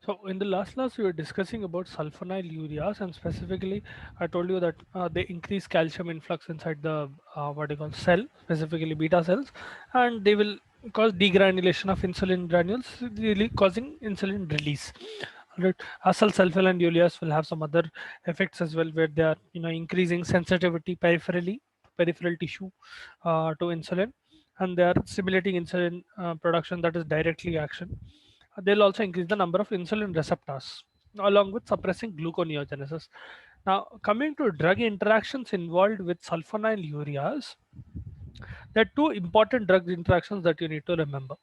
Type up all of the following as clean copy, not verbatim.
So in the last class, we were discussing about sulfonylureas, and specifically, I told you that they increase calcium influx inside the what you call cell, specifically beta cells, and they will cause degranulation of insulin granules, really causing insulin release. Right. Asal sulfonylureas will have some other effects as well, where they are increasing sensitivity peripheral tissue to insulin, and they are stimulating insulin production that is directly action. They'll also increase the number of insulin receptors along with suppressing gluconeogenesis. Now, coming to drug interactions involved with sulfonylureas, there are two important drug interactions that you need to remember.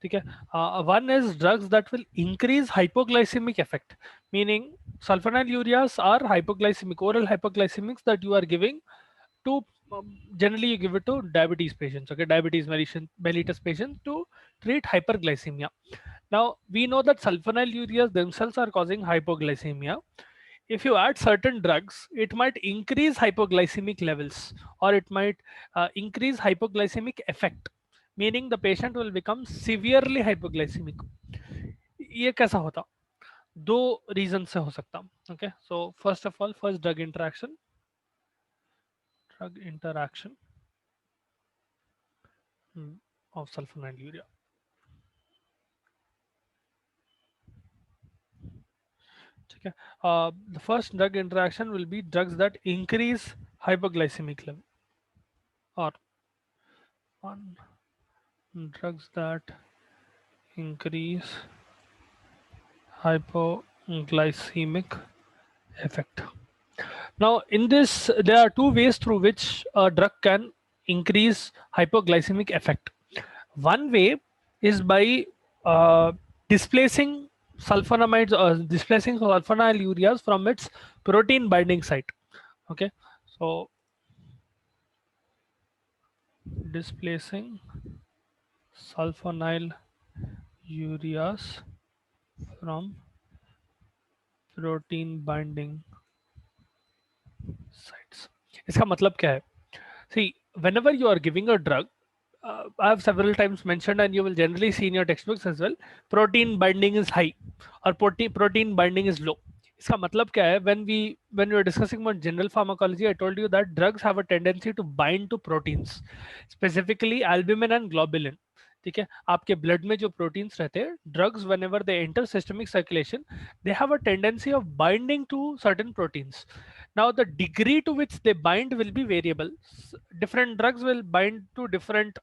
Okay? One is drugs that will increase hypoglycemic effect, meaning sulfonylureas are hypoglycemic, oral hypoglycemics that you are giving to generally you give it to diabetes patients, okay, diabetes mellitus patients to treat hyperglycemia. Now we know that sulfonylureas themselves are causing hypoglycemia. If you add certain drugs, it might increase hypoglycemic levels, or it might increase hypoglycemic effect, meaning the patient will become severely hypoglycemic. ये कैसा होता? दो reason से हो सकता. Okay, so first of all, first drug interaction of sulfonylurea. Okay. The first drug interaction will be drugs that increase hypoglycemic level, or on drugs that increase hypoglycemic effect. Now, in this, there are two ways through which a drug can increase hypoglycemic effect. One way is by uh, displacing displacing sulfonylureas from its protein binding site. Okay, so displacing sulfonyl ureas from protein binding sites. इसका मतलब क्या है? See, whenever you are giving a drug, I have several times mentioned, and you will generally see in your textbooks as well, protein binding is high or protein binding is low. इसका मतलब क्या है? When we were discussing about general pharmacology, I told you that drugs have a tendency to bind to proteins, specifically albumin and globulin. ठीक है, आपके blood में जो proteins रहते हैं, drugs whenever they enter systemic circulation, they have a tendency of binding to certain proteins. Now the degree to which they bind will be variable. Different drugs will bind to different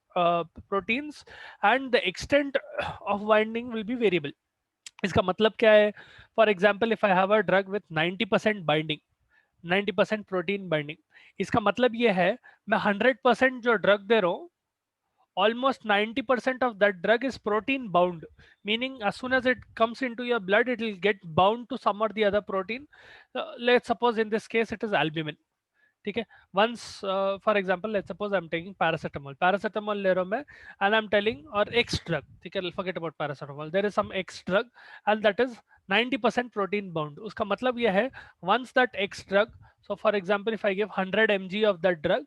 proteins, and the extent of binding will be variable. इसका मतलब क्या है? For example, if I have a drug with 90% binding, 90% protein binding, इसका मतलब ये है मैं 100% जो ड्रग दे रहा हूँ, almost 90% of that drug is protein bound, meaning as soon as it comes into your blood, it will get bound to some or the other protein. Let's suppose in this case it is albumin. ठीक है, once for example, let's suppose I'm taking paracetamol ले रहा हूँ मैं, and I'm telling, or X drug, ठीक है, forget about paracetamol, there is some X drug and that is 90% protein bound. उसका मतलब यह है, once that X drug, so for example if I give 100 mg of that drug,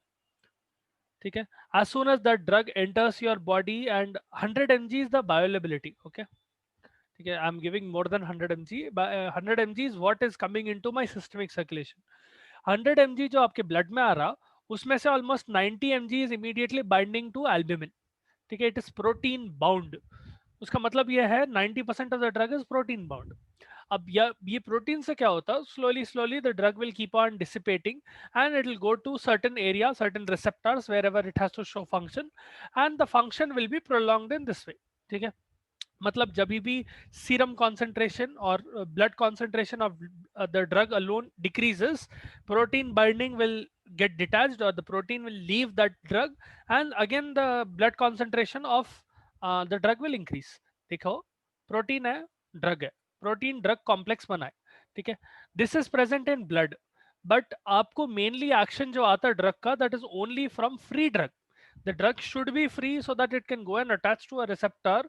ठीक है, as soon as that drug enters your body, and 100 mg is the bioavailability, okay, ठीक है, I'm giving more than 100 mg, 100 mg is what is coming into my systemic circulation. 100 mg जो आपके blood में आ रहा, उसमें से almost 90 mg is immediately binding to albumin. ठीक है, इट इज प्रोटीन बाउंड. उसका मतलब यह है 90% of the drug is protein bound. अब ये प्रोटीन से क्या होता है, slowly slowly the drug will keep on dissipating, and it will go to certain area, certain receptors wherever it has to show function, and the function will be prolonged in this way. ठीक है, मतलब जब भी serum concentration और blood concentration of the drug alone decreases, protein binding will get detached, or the protein will leave that drug, and again the blood concentration of the drug will increase. देखो, protein है, drug है, protein drug complex बना है, ठीक है, this is present in blood, but आपको mainly action जो आता है ड्रग का, that is only from free drug. The drug should be free so that it can go and attach to a receptor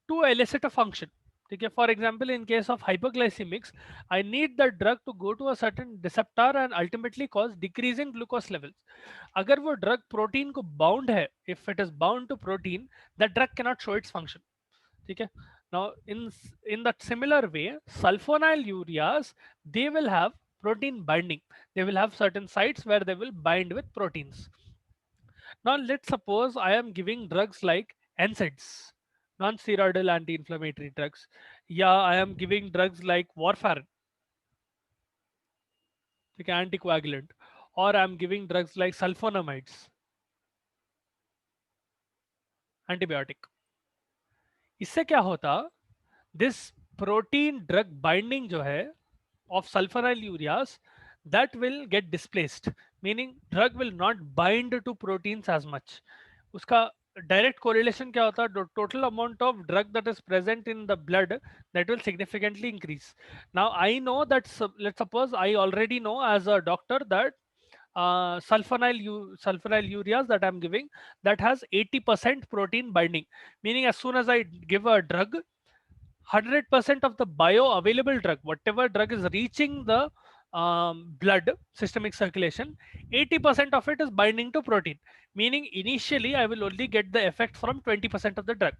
to elicit a function. ठीक है, for example in case of hypoglycemics, I need the drug to go to a certain receptor and ultimately cause decreasing glucose levels. अगर वो drug protein को bound है, if it is bound to protein, that drug cannot show its function. ठीक है, Now, in that similar way, sulfonyl ureas, they will have protein binding. They will have certain sites where they will bind with proteins. Now, let's suppose I am giving drugs like NSAIDs, non-steroidal anti-inflammatory drugs. Yeah, I am giving drugs like warfarin, like anticoagulant, or I'm giving drugs like sulfonamides, antibiotic. इससे क्या होता, this protein drug binding जो है of sulfonyl ureas, that will get displaced, meaning drug will not bind to proteins as much. उसका direct correlation क्या होता, the total amount of drug that is present in the blood, that will significantly increase. Now I know that let's suppose I already know as a doctor that sulfonyl ureas that I'm giving, that has 80% protein binding, meaning as soon as I give a drug, 100% of the bioavailable drug, whatever drug is reaching the blood systemic circulation, 80% of it is binding to protein, meaning initially I will only get the effect from 20% of the drug.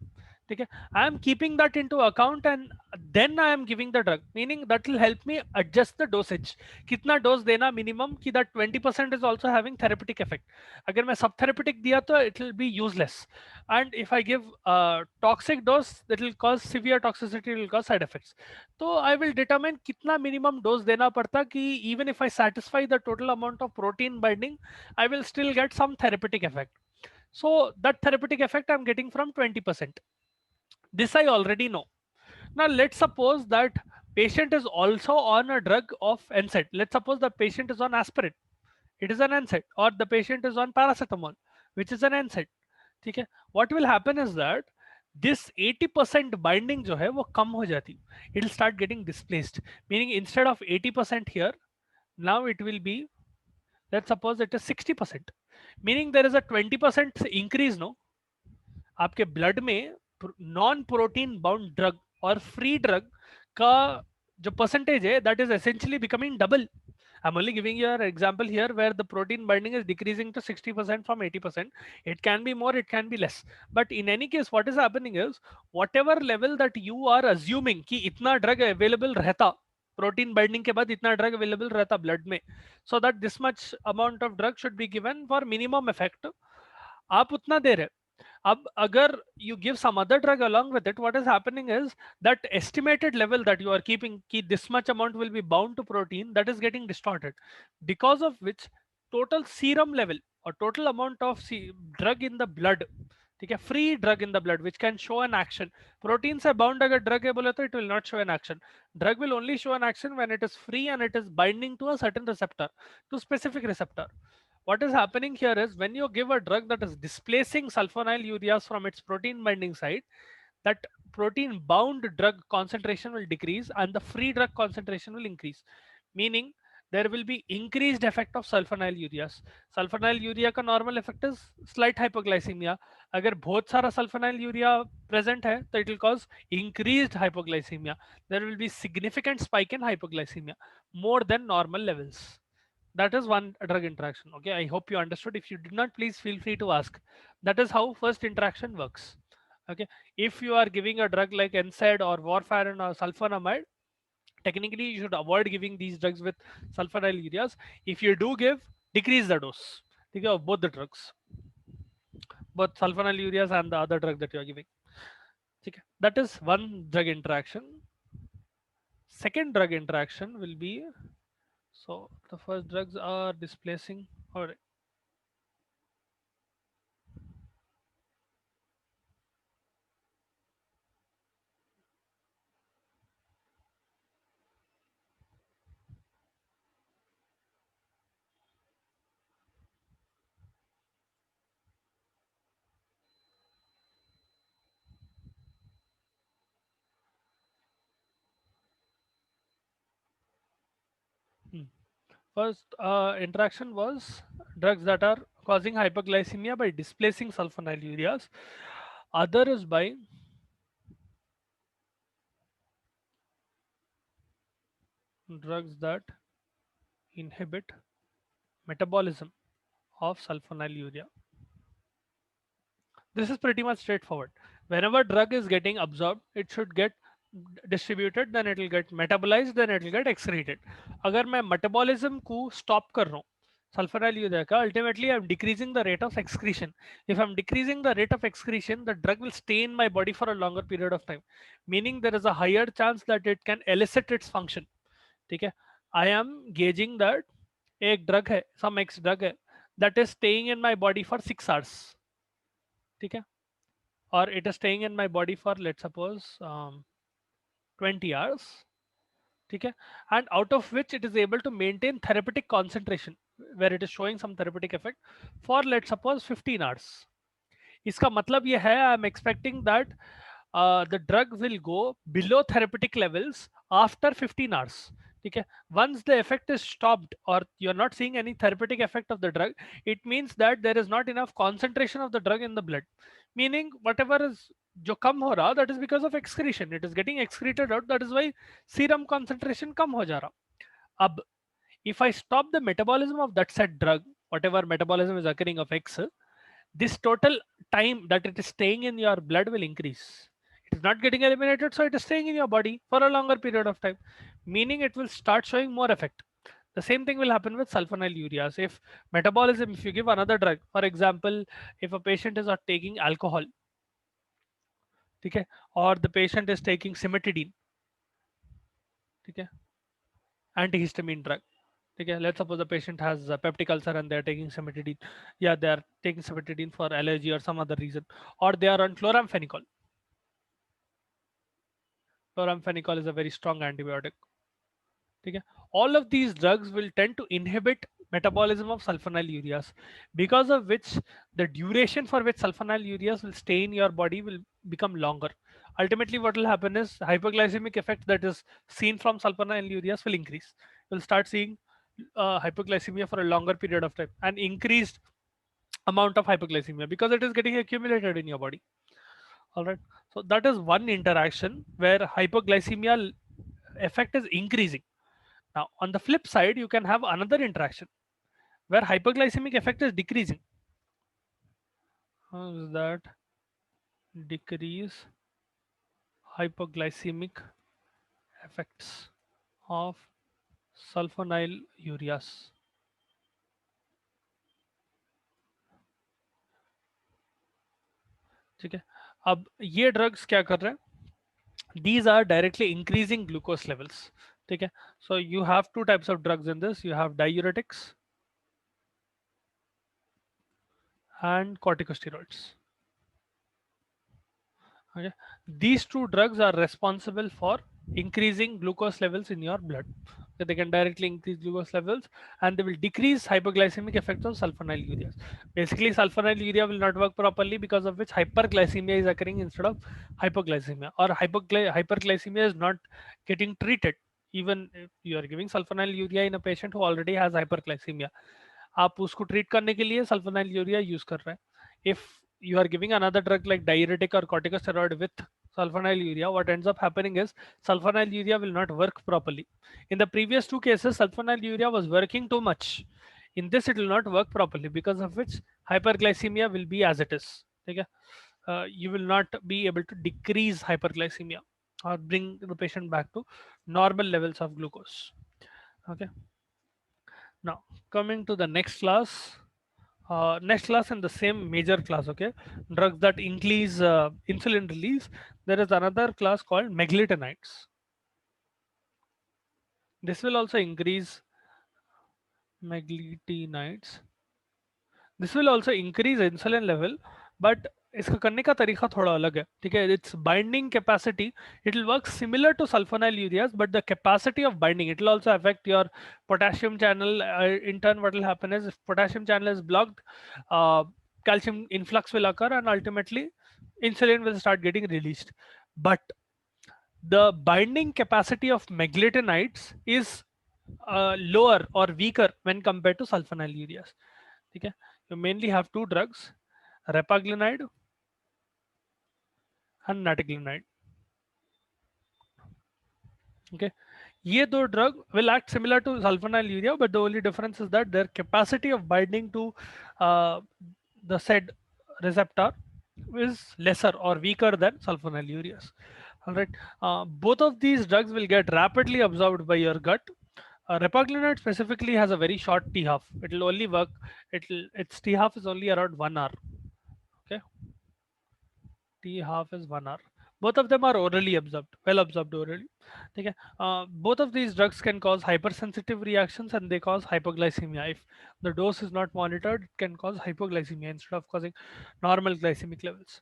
Okay, I am keeping that into account and then I am giving the drug, meaning that will help me adjust the dosage. कितना dose देना minimum कि that 20% is also having therapeutic effect. अगर मैं सब therapeutic दिया तो it will be useless, and if I give a toxic dose, that will cause severe toxicity, will cause side effects. So I will determine कितना minimum dose देना पड़ता कि even if I satisfy the total amount of protein binding, I will still get some therapeutic effect. So that therapeutic effect I'm getting from 20%. This I already know. Now let's suppose that patient is also on a drug of NSAID. Let's suppose the patient is on aspirin, it is an NSAID, or the patient is on paracetamol, which is an NSAID. ठीक है, what will happen is that this 80% binding जो है वो कम हो जाती, it will start getting displaced, meaning instead of 80% here, now it will be, let's suppose it is 60%, meaning there is a 20% increase, no, आपके blood में non protein bound drug और free drug का जो परसेंटेज है, that is essentially becoming double. I'm only giving you an example here where the protein binding is decreasing to 60% from 80%. It can be more, it can be less. But in any case, what is happening is whatever level that you are assuming कि इतना drug available रहता, protein binding के बाद इतना drug available रहता blood में, so that this much amount of drug should be given for minimum effect, आप उतना दे रहे. अब अगर you give some other drug along with it, what is happening is that estimated level that you are keeping कि this much amount will be bound to protein, that is getting distorted, because of which total serum level or total amount of drug in the blood, ठीक है, free drug in the blood which can show an action. Protein से bound अगर drug है बोले तो it will not show an action. Drug will only show an action when it is free and it is binding to a certain receptor, to specific receptor. What is happening here is when you give a drug that is displacing sulfonyl ureas from its protein binding site, that protein bound drug concentration will decrease and the free drug concentration will increase, meaning there will be increased effect of sulfonyl ureas. Sulfonyl urea का normal effect is slight hypoglycemia. अगर बहुत सारा sulfonyl urea present है तो it will cause increased hypoglycemia. There will be significant spike in hypoglycemia more than normal levels. That is one drug interaction. Okay, I hope you understood. If you did not, please feel free to ask. That is how first interaction works. Okay, if you are giving a drug like NSAID or warfarin or sulfonamide, technically you should avoid giving these drugs with sulfonyl ureas. If you do give, decrease the dose, okay, of both the drugs, both sulfonyl ureas and the other drug that you are giving. Okay, that is one drug interaction. Second drug interaction will be, so the first drugs are displacing, or first interaction was drugs that are causing hyperglycemia by displacing sulfonyl ureas. Other is by drugs that inhibit metabolism of sulfonyl urea. This is pretty much straightforward. Whenever drug is getting absorbed, it should get distributed, then it will get metabolized, then it will get excreted. अगर मैं metabolism को stop कर रहा हूँ sulfonylurea का, ultimately I'm decreasing the rate of excretion. If I'm decreasing the rate of excretion, the drug will stay in my body for a longer period of time, meaning there is a higher chance that it can elicit its function. ठीक है, I am gauging that एक drug है, some X drug है, that is staying in my body for 6 hours. ठीक है, or it is staying in my body for, let's suppose, 20 hours. ठीक है, and out of which it is able to maintain therapeutic concentration where it is showing some therapeutic effect for, let's suppose, 15 hours. इसका मतलब ये है, I am expecting that the drug will go below therapeutic levels after 15 hours. ठीक है, once the effect is stopped or you're not seeing any therapeutic effect of the drug, it means that there is not enough concentration of the drug in the blood, meaning whatever is जो कम हो रहा, that is because of excretion, it is getting excreted out, that is why serum concentration कम हो जा रहा. अब if I stop the metabolism of that said drug, whatever metabolism is occurring of X, this total time that it is staying in your blood will increase. It is not getting eliminated, so it is staying in your body for a longer period of time, meaning it will start showing more effect. The same thing will happen with sulfonylureas. If metabolism, if you give another drug, for example, if a patient is not taking alcohol, okay, or the patient is taking cimetidine, okay, antihistamine drug, okay, let's suppose the patient has a peptic ulcer and they're taking cimetidine. Yeah, they are taking cimetidine for allergy or some other reason, or they are on chloramphenicol. Chloramphenicol is a very strong antibiotic. Okay, all of these drugs will tend to inhibit metabolism of sulfonylureas, because of which the duration for which sulfonylureas will stay in your body will become longer. Ultimately, what will happen is hypoglycemic effect that is seen from sulfonylureas will increase. You'll start seeing hypoglycemia for a longer period of time and increased amount of hypoglycemia because it is getting accumulated in your body. All right, so that is one interaction where hypoglycemia effect is increasing. Now, on the flip side, you can have another interaction where hyperglycemic effect is decreasing. How is that? Decrease hypoglycemic effects of sulfonylureas. ठीक है, अब ये drugs क्या कर रहे हैं? These are directly increasing glucose levels. ठीक है, so you have two types of drugs in this. You have diuretics and corticosteroids. Okay, these two drugs are responsible for increasing glucose levels in your blood. So they can directly increase glucose levels and they will decrease hypoglycemic effects of sulfonylureas. Basically, sulfonylurea will not work properly, because of which hyperglycemia is occurring instead of hypoglycemia, or hyperglycemia is not getting treated. Even if you are giving sulfonylurea in a patient who already has hyperglycemia, आप उसको treat करने के लिए सल्फोनाइल्यूरिया use कर रहे हैं. If you are giving another drug like diuretic or corticosteroid with sulfonylurea, what ends up happening is sulfonylurea will not work properly. In the previous two cases, sulfonylurea was working too much. In this, it will not work properly, because of which hyperglycemia will be as it is. Okay? You will not be able to decrease hyperglycemia or bring the patient back to normal levels of glucose. Okay. Now, coming to the next class. Next class in the same major class, okay, drugs that increase insulin release. There is another class called meglitinides. This will also increase meglitinides. This will also increase insulin level, but इसका करने का तरीका थोड़ा अलग है. ठीक है, its binding capacity, it will work similar to sulfonylureas, but the capacity of binding, it will also affect your potassium channel. In turn, what will happen is, if potassium channel is blocked, calcium influx will occur and ultimately insulin will start getting released. But the binding capacity of meglitinides is lower or weaker when compared to sulfonylureas. Okay, you mainly have two drugs, repaglinide and nataglinide. Okay, ये दो drug will act similar to sulfonylurea, but the only difference is that their capacity of binding to the said receptor is lesser or weaker than sulfonylureas. All right, both of these drugs will get rapidly absorbed by your gut. Repaglinide specifically has a very short T half. It will only work. Its T half is only around 1 hour. Okay, T half is 1 hour. Both of them are orally absorbed, well absorbed orally. Okay. Both of these drugs can cause hypersensitive reactions and they cause hypoglycemia. If the dose is not monitored, it can cause hypoglycemia instead of causing normal glycemic levels.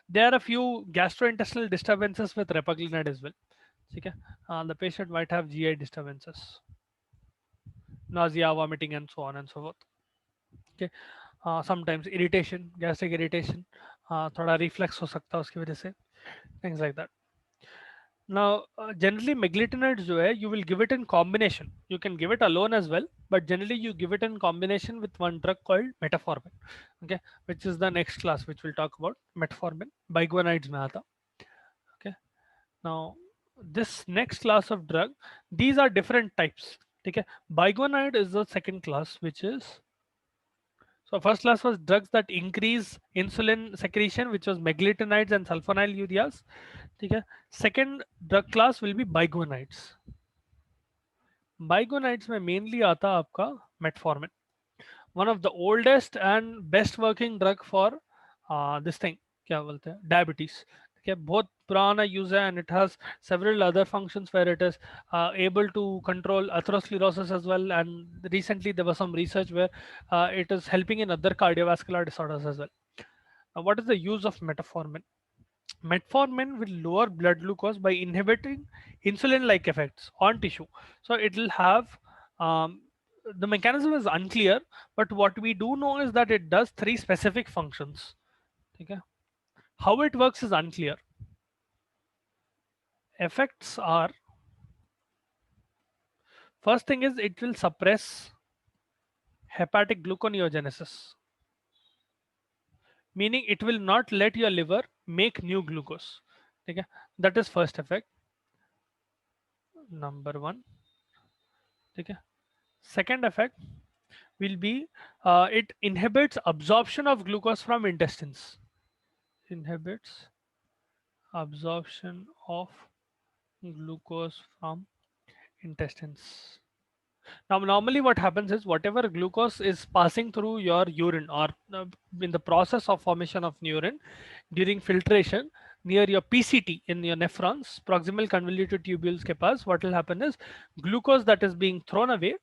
There are a few gastrointestinal disturbances with repaglinide as well. Okay. The patient might have GI disturbances, nausea, vomiting, and so on and so forth. Okay. Sometimes irritation, gastric irritation, थोड़ा reflux हो सकता है उसकी वजह से, things like that. Now, generally meglitinides जो है, you will give it in combination. You can give it alone as well, but generally you give it in combination with one drug called metformin. Okay, which is the next class which we'll talk about. Metformin, biguanides में आता. Okay, now this next class of drug, these are different types. Okay, biguanide is the second class, which is, so first class was drugs that increase insulin secretion, which was meglitinides and sulfonylureas. Okay, second drug class will be biguanides. बाइगोनाइट्स में mainly आता है आपका metformin, one of the oldest and best working drug for this thing, क्या बोलते हैं, diabetes. ठीक है, बहुत पुराना यूज है and it has several other functions where it is able to control atherosclerosis as well, and recently there was some research where it is helping in other cardiovascular disorders as well. What is the use of metformin? Metformin will lower blood glucose by inhibiting insulin-like effects on tissue. So it will have, the mechanism is unclear, but what we do know is that it does three specific functions. Okay. How it works is unclear. Effects are, first thing is it will suppress hepatic gluconeogenesis, meaning it will not let your liver make new glucose. Okay. That is first effect, number one. Okay. Second effect will be, it inhibits absorption of glucose from intestines. Inhibits absorption of glucose from intestines. Now, normally what happens is whatever glucose is passing through your urine or in the process of formation of urine during filtration near your PCT in your nephrons, proximal convoluted tubules के पास, what will happen is glucose that is being thrown away,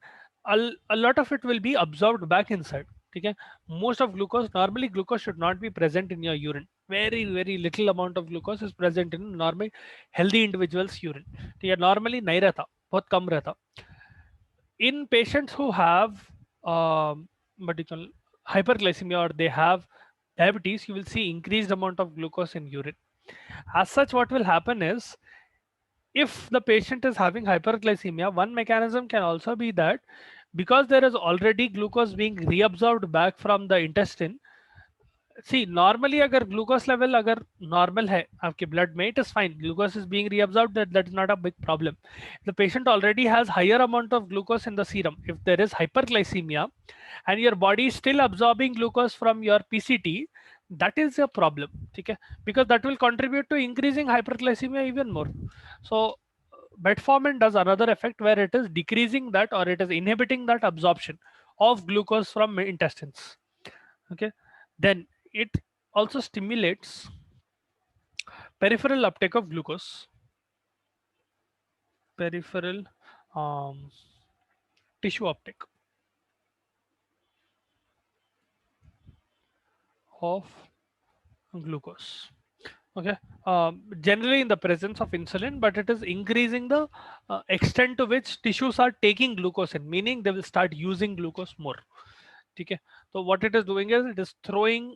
a lot of it will be absorbed back inside. Okay, most of glucose, normally glucose should not be present in your urine. Very little amount of glucose is present in normal healthy individuals urine. ठीक है, normally नहीं रहता, बहुत कम रहता. In patients who have what you call hyperglycemia or they have diabetes, you will see increased amount of glucose in urine. As such, what will happen is, if the patient is having hyperglycemia, one mechanism can also be that because there is already glucose being reabsorbed back from the intestine. See, normally अगर glucose level अगर normal है आपके blood में, it is fine. Glucose is being reabsorbed, that is not a big problem. The patient already has higher amount of glucose in the serum. If there is hyperglycemia and your body is still absorbing glucose from your PCT, that is a problem. Okay? Because that will contribute to increasing hyperglycemia even more. So metformin does another effect where it is decreasing that, or it is inhibiting that absorption of glucose from intestines. Okay, then it also stimulates peripheral uptake of glucose, peripheral tissue uptake of glucose. Okay, generally in the presence of insulin, but it is increasing the extent to which tissues are taking glucose in, meaning they will start using glucose more. Okay, so what it is doing is it is throwing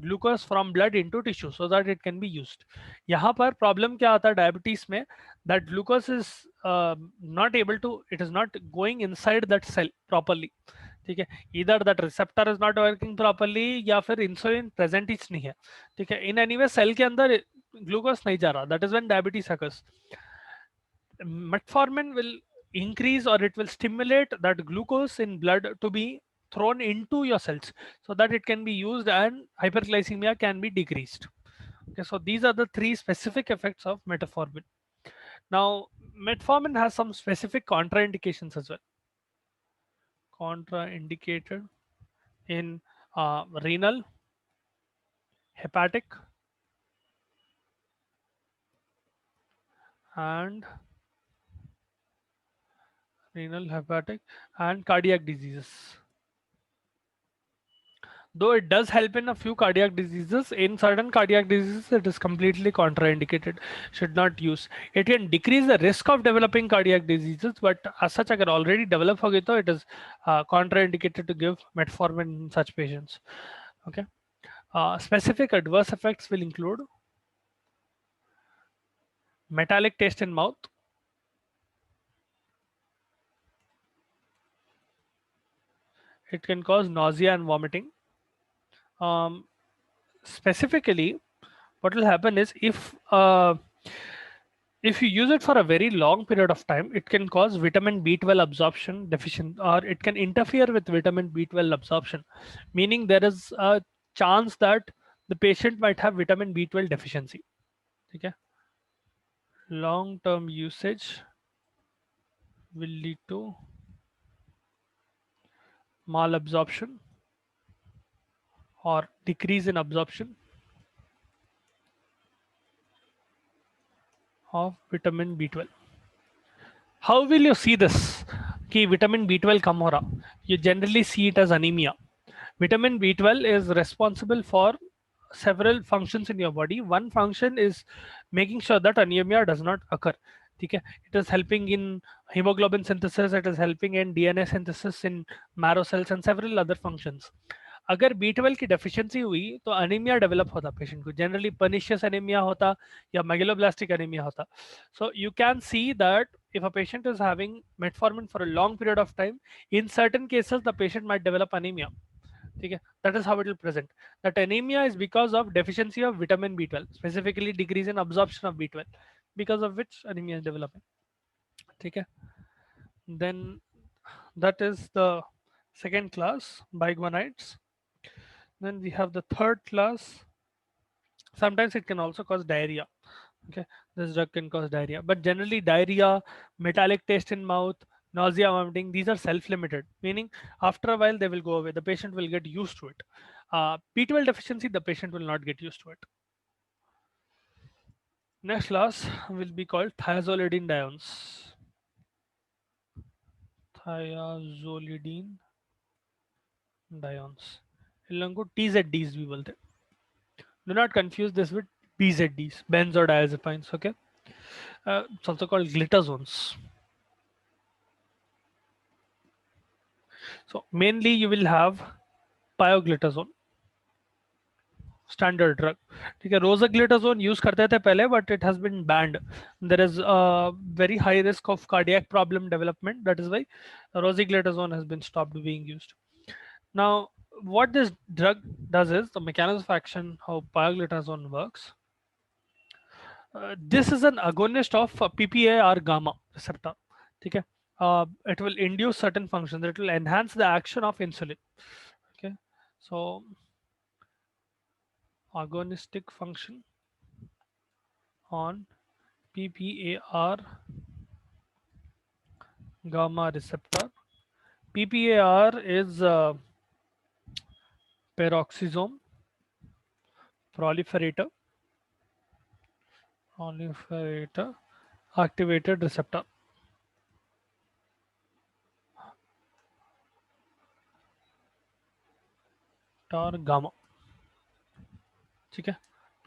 glucose from blood into tissue so that it can be used. यहाँ पर problem क्या आता है diabetes में, that glucose is not able to, it is not going inside that cell properly. ठीक है, either that receptor is not working properly या फिर insulin present ही नहीं है. ठीक है, in any way cell के अंदर glucose नहीं जा रहा, that is when diabetes occurs. Metformin will increase or it will stimulate that glucose in blood to be thrown into your cells so that it can be used and hyperglycemia can be decreased. Okay, so these are the three specific effects of metformin. Now, metformin has some specific contraindications as well. Contraindicated in renal, hepatic, and cardiac diseases. Though it does help in a few cardiac diseases, in certain cardiac diseases it is completely contraindicated, should not use. It can decrease the risk of developing cardiac diseases, but as such agar already develop ho gayi to it is contraindicated to give metformin in such patients. Okay. Specific adverse effects will include metallic taste in mouth, it can cause nausea and vomiting. Specifically, what will happen is if you use it for a very long period of time, it can cause vitamin B12 absorption deficient, or it can interfere with vitamin B12 absorption, meaning there is a chance that the patient might have vitamin B12 deficiency. Okay. Long-term usage will lead to malabsorption or decrease in absorption of vitamin B12. How will you see this? कि vitamin B12 कम हो रहा? You generally see it as anemia. Vitamin B12 is responsible for several functions in your body. One function is making sure that anemia does not occur. ठीक है? It is helping in hemoglobin synthesis, it is helping in DNA synthesis in marrow cells and several other functions. अगर B12 की deficiency हुई तो anaemia develop होता patient को, generally pernicious anaemia होता या मेगलोब्लास्टिक एनीमिया होता. So you can see that if a patient is having metformin for a long period of time, in certain cases the patient might develop anemia. Okay, that is how it will present. That anemia is because of deficiency of vitamin B12, specifically decrease in absorption of B12, because of which anemia is developing. Okay, then that is the second class, biguanides. Then we have the third class. Sometimes it can also cause diarrhea. Okay, this drug can cause diarrhea, but generally diarrhea, metallic taste in mouth, nausea, vomiting, these are self-limited, meaning after a while they will go away. The patient will get used to it. B12 deficiency, the patient will not get used to it. Next class will be called thiazolidine diones. Thiazolidine diones. इन लोगों को TZDs भी बोलते हैं. Do not confuse this with BZDs, benzodiazepines. Okay, it's also called glitazones. So mainly you will have pioglitazone, standard drug. ठीक है, rosaglitazone use करते थे पहले, but it has been banned. There is a very high risk of cardiac problem development. That is why rosaglitazone has been stopped being used. Now, what this drug does is the mechanism of action, how pioglitazone works. This is an agonist of PPAR gamma receptor. ठीक है, it will induce certain functions. It will enhance the action of insulin. Okay, so agonistic function on PPAR gamma receptor. PPAR is peroxisome proliferator activated receptor. Tar gamma. ठीक है,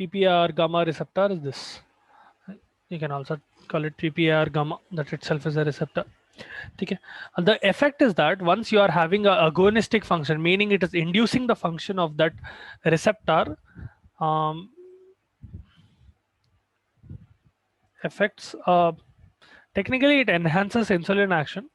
PPAR gamma receptor is this. You can also call it PPAR gamma, that itself is a receptor. Okay. The effect is that once you are having a agonistic function, meaning it is inducing the function of that receptor, affects technically it enhances insulin action.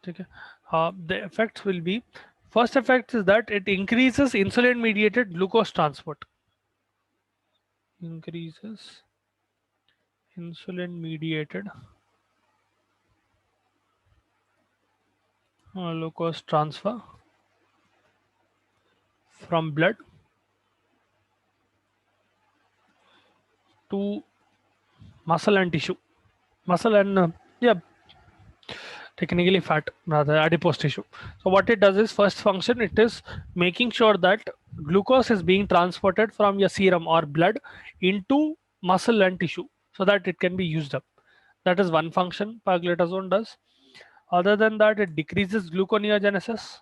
Okay. The effects will be, first effect is that it increases insulin mediated glucose transport. increases insulin mediated glucose transfer from blood to muscle and tissue. Muscle and yeah, technically fat, rather adipose tissue. So what it does is, first function, it is making sure that glucose is being transported from your serum or blood into muscle and tissue so that it can be used up. That is one function pioglitazone does. Other than that, it decreases gluconeogenesis.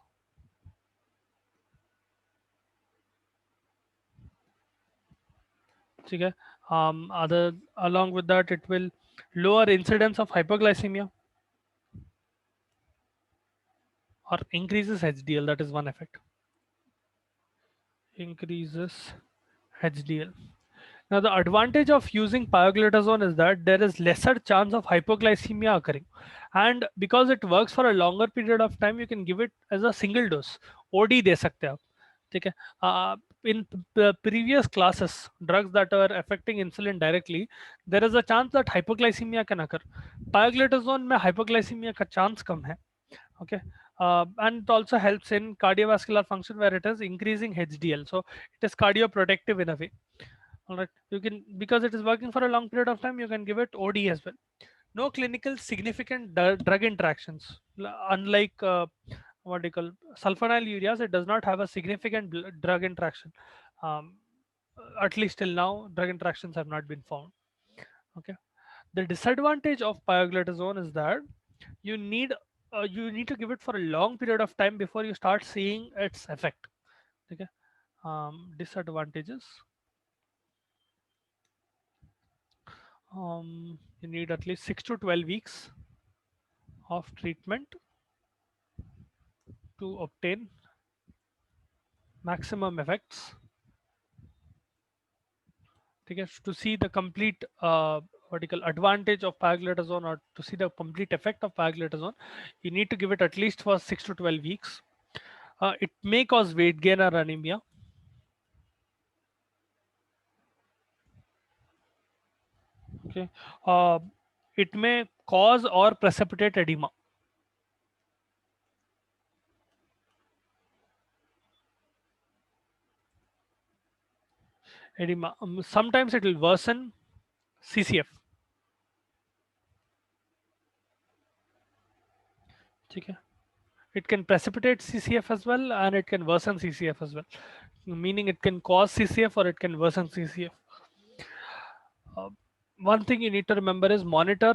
Okay. Other Along with that, it will lower incidence of hypoglycemia or increases HDL. That is one effect. Increases HDL. Now, the advantage of using pioglitazone is that there is lesser chance of hypoglycemia occurring, and because it works for a longer period of time, you can give it as a single dose. OD दे सकते हैं आप, ठीक है? In the previous classes, drugs that are affecting insulin directly, there is a chance that hypoglycemia can occur. Pioglitazone में hypoglycemia का chance कम है. Okay. And it also helps in cardiovascular function where it is increasing HDL, so it is cardioprotective in a way. All right, you can, because it is working for a long period of time, you can give it OD as well. No clinical significant drug interactions, unlike what do you call sulfonylureas. It does not have a significant drug interaction. um, at least till now, drug interactions have not been found. Okay. The disadvantage of pioglitazone is that you need you need to give it for a long period of time before you start seeing its effect. Okay. Disadvantages: you need at least 6 to 12 weeks of treatment to obtain maximum effects. Okay. To see the complete vertical advantage of pioglitazone, or to see the complete effect of pioglitazone, you need to give it at least for 6 to 12 weeks. It may cause weight gain or anemia. Okay. uh, it may cause or precipitate edema. Sometimes it will worsen CCF. Okay. It can precipitate CCF as well, and it can worsen CCF as well, meaning it can cause CCF or it can worsen CCF. uh, One thing you need to remember is monitor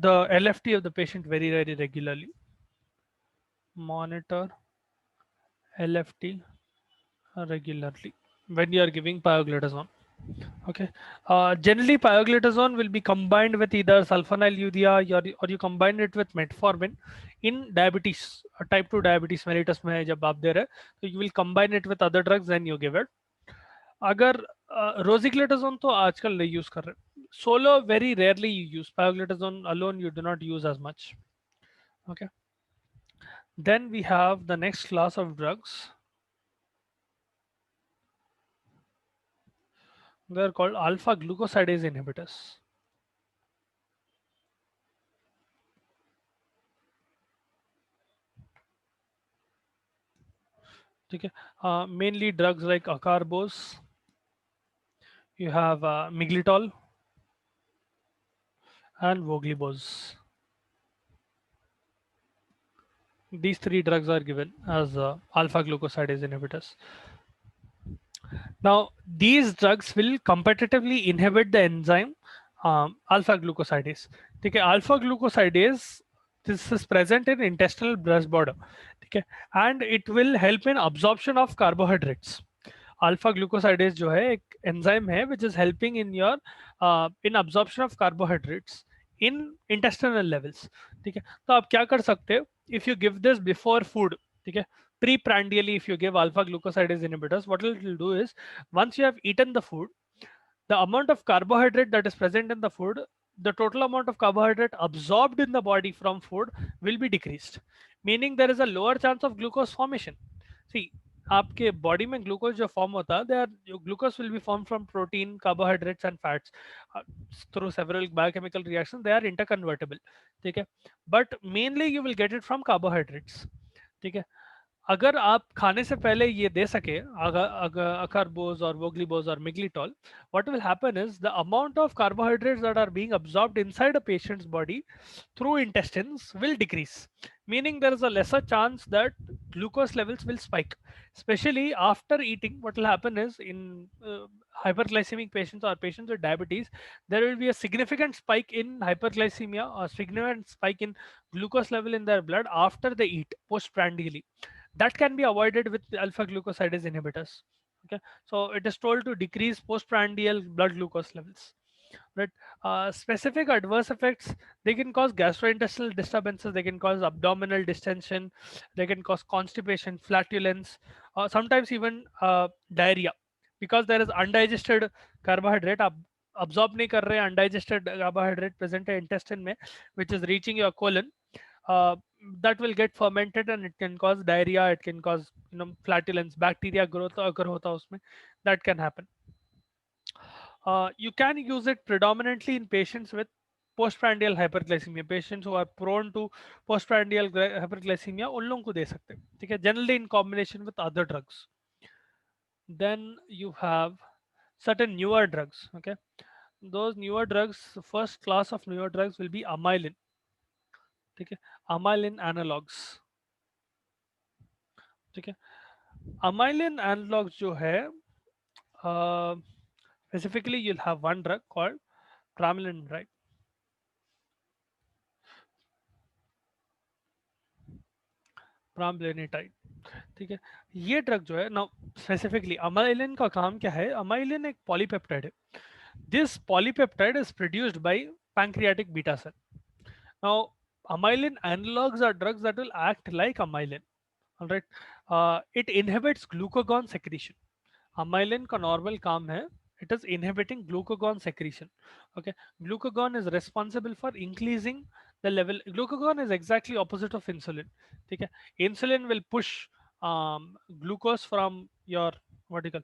the LFT of the patient very, very regularly. Monitor LFT regularly when you are giving pioglitazone. Okay. Generally, pioglitazone will be combined with either sulfonylurea, or you combine it with metformin in diabetes, type 2 diabetes mellitus में जब आप दे रहे हैं, तो you will combine it with other drugs, then you give it. अगर rosiglitazone तो आजकल नहीं use कर रहे. Solo very rarely you use. Pioglitazone alone you do not use as much. Okay. Then we have the next class of drugs. They are called alpha glucosidase inhibitors. Okay. Mainly drugs like acarbose. You have miglitol and voglibose. These three drugs are given as alpha glucosidase inhibitors. Now, these drugs will competitively inhibit the enzyme alpha glucosidase. Okay, alpha glucosidase, this is present in intestinal blood border. Okay, and it will help in absorption of carbohydrates. Alpha glucosidase जो है एक enzyme है which is helping in your in absorption of carbohydrates in intestinal levels. ठीक है, तो आप क्या कर सकते हो, if you give this before food, ठीक है, pre-prandially, if you give alpha glucosidase inhibitors, what it will do is, once you have eaten the food, the amount of carbohydrate that is present in the food, the total amount of carbohydrate absorbed in the body from food will be decreased, meaning there is a lower chance of glucose formation. See, आपके body में glucose जो form होता है, they are glucose will be form from protein, carbohydrates and fats through several biochemical reaction, they are interconvertible, ठीक है, but mainly you will get it from carbohydrates, ठीक है। अगर आप खाने से पहले ये दे सके, अगर अगर अकारबोज और वोग्लीबोज और मिग्लिटॉल, what will happen is the amount of carbohydrates that are being absorbed inside a patient's body through intestines will decrease, meaning there is a lesser chance that glucose levels will spike, especially after eating. What will happen is in hyperglycemic patients or patients with diabetes, there will be a significant spike in hyperglycemia or significant spike in glucose level in their blood after they eat postprandially. That can be avoided with alpha glucosidase inhibitors. Okay, so it is told to decrease postprandial blood glucose levels, right? Specific adverse effects, they can cause gastrointestinal disturbances, they can cause abdominal distension, they can cause constipation, flatulence, sometimes even diarrhea, because there is undigested carbohydrate absorb नहीं कर रहे हैं undigested carbohydrate present है intestine में, which is reaching your colon. uh, that will get fermented and it can cause diarrhea, it can cause, you know, flatulence, bacteria growth अगर होता है उसमें, that can happen. You can use it predominantly in patients with postprandial hyperglycemia, patients who are prone to postprandial hyperglycemia, उन लोगों को दे सकते हैं, ठीक है, generally in combination with other drugs. Then you have certain newer drugs, okay. Those newer drugs, first class of newer drugs will be amylin, ठीक है, amylin analogs, ठीक है। amylin analogs जो है, specifically you'll have one drug called pramlintide, pramlintide, ठीक है। ये drug जो है ना, स्पेसिफिकली अमाइलिन का काम क्या है, अमाइलिन एक पॉलीपेप्टाइड है, this polypeptide is produced by pancreatic beta cell. Now amylin analogs are drugs that will act like amylin, all right. It inhibits glucagon secretion. amylin का नॉर्मल काम है, it is inhibiting glucagon secretion, okay. Glucagon is responsible for increasing the level. Glucagon is exactly opposite of insulin, ठीक है। Insulin will push glucose from your, what do you call,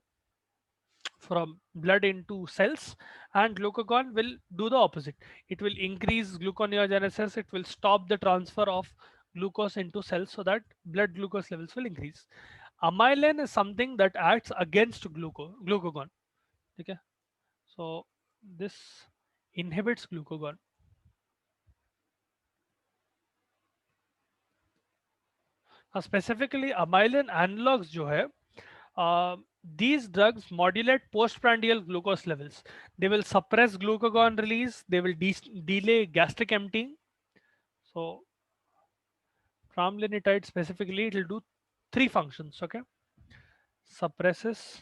from blood into cells, and glucagon will do the opposite. It will increase gluconeogenesis, it will stop the transfer of glucose into cells so that blood glucose levels will increase. Amylin is something that acts against glucagon, okay. So this inhibits glucagon. Specifically amylin analogs जो है, these drugs modulate postprandial glucose levels. They will suppress glucagon release, they will delay gastric emptying. So pramlintide specifically, it will do three functions, okay. Suppresses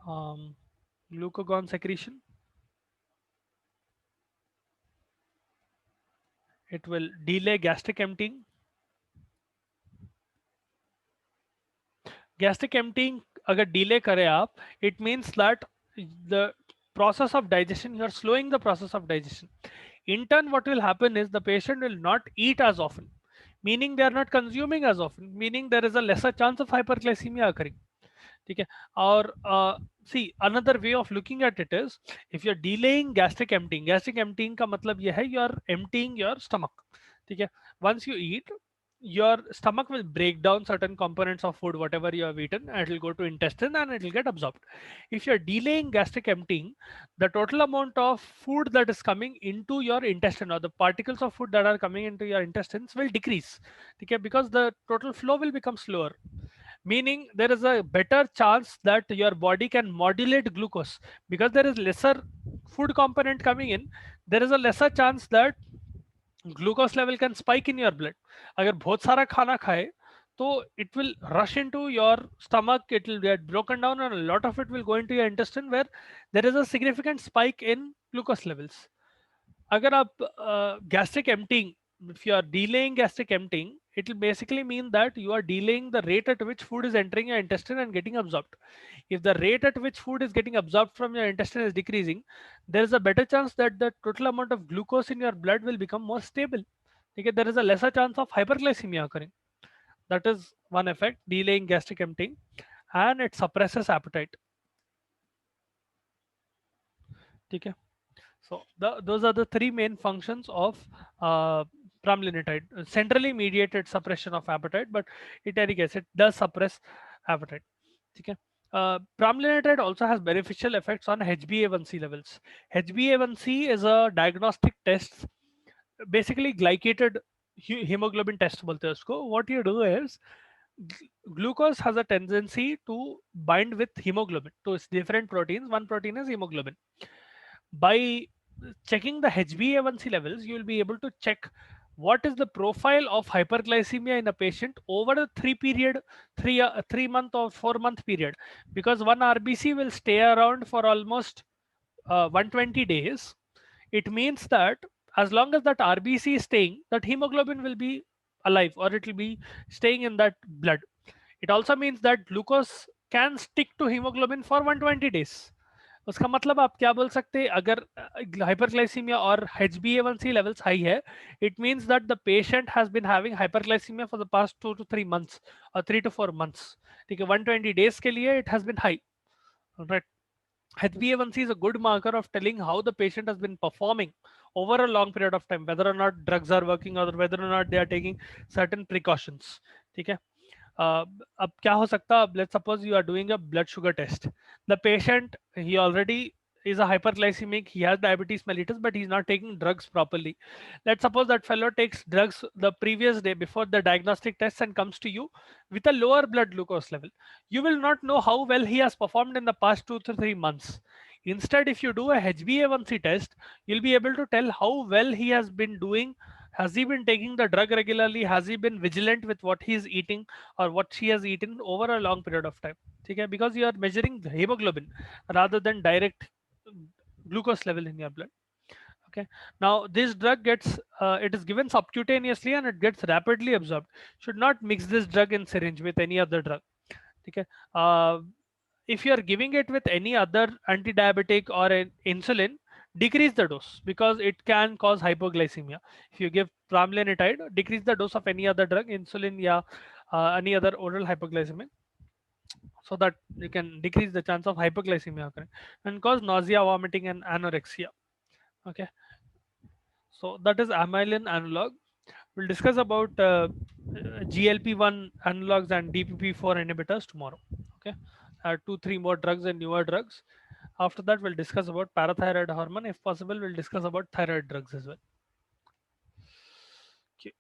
um, glucagon secretion, it will delay gastric emptying. Gastric emptying अगर delay करे आप, it means that the process of digestion, you are slowing the process of digestion. In turn, what will happen is the patient will not eat as often, meaning they are not consuming as often, meaning there is a lesser chance of hyperglycemia occurring, ठीक है। और see, another way of looking at it is, if you're delaying gastric emptying का मतलब ये है, you are emptying your stomach, ठीक है। Once you eat, your stomach will break down certain components of food whatever you have eaten, and it will go to intestine and it will get absorbed. If you're delaying gastric emptying, the total amount of food that is coming into your intestine, or the particles of food that are coming into your intestines, will decrease, okay, because the total flow will become slower, meaning there is a better chance that your body can modulate glucose, because there is lesser food component coming in, there is a lesser chance that glucose level can spike in your blood. अगर बहुत सारा खाना खाए, तो it will rush into your stomach, it will get broken down, and a lot of it will go into your intestine, where there is a significant spike in glucose levels. अगर आप gastric emptying, if you are delaying gastric emptying, it will basically mean that you are delaying the rate at which food is entering your intestine and getting absorbed. If the rate at which food is getting absorbed from your intestine is decreasing, there is a better chance that the total amount of glucose in your blood will become more stable, okay. There is a lesser chance of hyperglycemia occurring. That is one effect, delaying gastric emptying, and it suppresses appetite. Okay. So those are the three main functions of uh, pramlintide: centrally mediated suppression of appetite, but in any case, it does suppress appetite. Okay. Pramlintide also has beneficial effects on HbA1c levels. HbA1c is a diagnostic test, basically glycated hemoglobin test बोलते हैं उसको. What you do is glucose has a tendency to bind with hemoglobin to different proteins. One protein is hemoglobin. By checking the HbA1c levels, you will be able to check what is the profile of hyperglycemia in a patient over a 3 month or 4 month period, because one RBC will stay around for almost 120 days. It means that as long as that RBC is staying, that hemoglobin will be alive, or it will be staying in that blood. It also means that glucose can stick to hemoglobin for 120 days. उसका मतलब आप क्या बोल सकते हैं, अगर hyperglycemia और HbA1c levels high है, it means that the patient has been having hyperglycemia for the past 2 to 3 months or 3 to 4 months. ठीक है, 120 days के लिए it has been high, right? HbA1c is a good marker of telling how the patient has been performing over a long period of time, whether or not drugs are working or whether or not they are taking certain precautions. ठीक है. अब क्या हो सकता है, let's suppose you are doing a blood sugar test. The patient, he already is a hyperglycemic, he has diabetes mellitus, but he's not taking drugs properly. Let's suppose that fellow takes drugs the previous day before the diagnostic test and comes to you with a lower blood glucose level. You will not know how well he has performed in the past 2 to 3 months. Instead, if you do a HbA1c test, you'll be able to tell how well he has been doing. Has he been taking the drug regularly? Has he been vigilant with what he is eating or what she has eaten over a long period of time? Okay, because you are measuring the hemoglobin rather than direct glucose level in your blood. Okay, now this drug gets it is given subcutaneously and it gets rapidly absorbed. Should not mix this drug in syringe with any other drug. Okay, if you are giving it with any other anti-diabetic or an insulin, decrease the dose because it can cause hypoglycemia. If you give pramlintide, decrease the dose of any other drug, insulin, yeah, any other oral hypoglycemic, so that you can decrease the chance of hypoglycemia occurring and cause nausea, vomiting, and anorexia. Okay, so that is amylin analog. We'll discuss about GLP-1 analogs and DPP-4 inhibitors tomorrow. Okay, 2, 3 more drugs and newer drugs. After that, we'll discuss about parathyroid hormone. If possible, we'll discuss about thyroid drugs as well. Okay.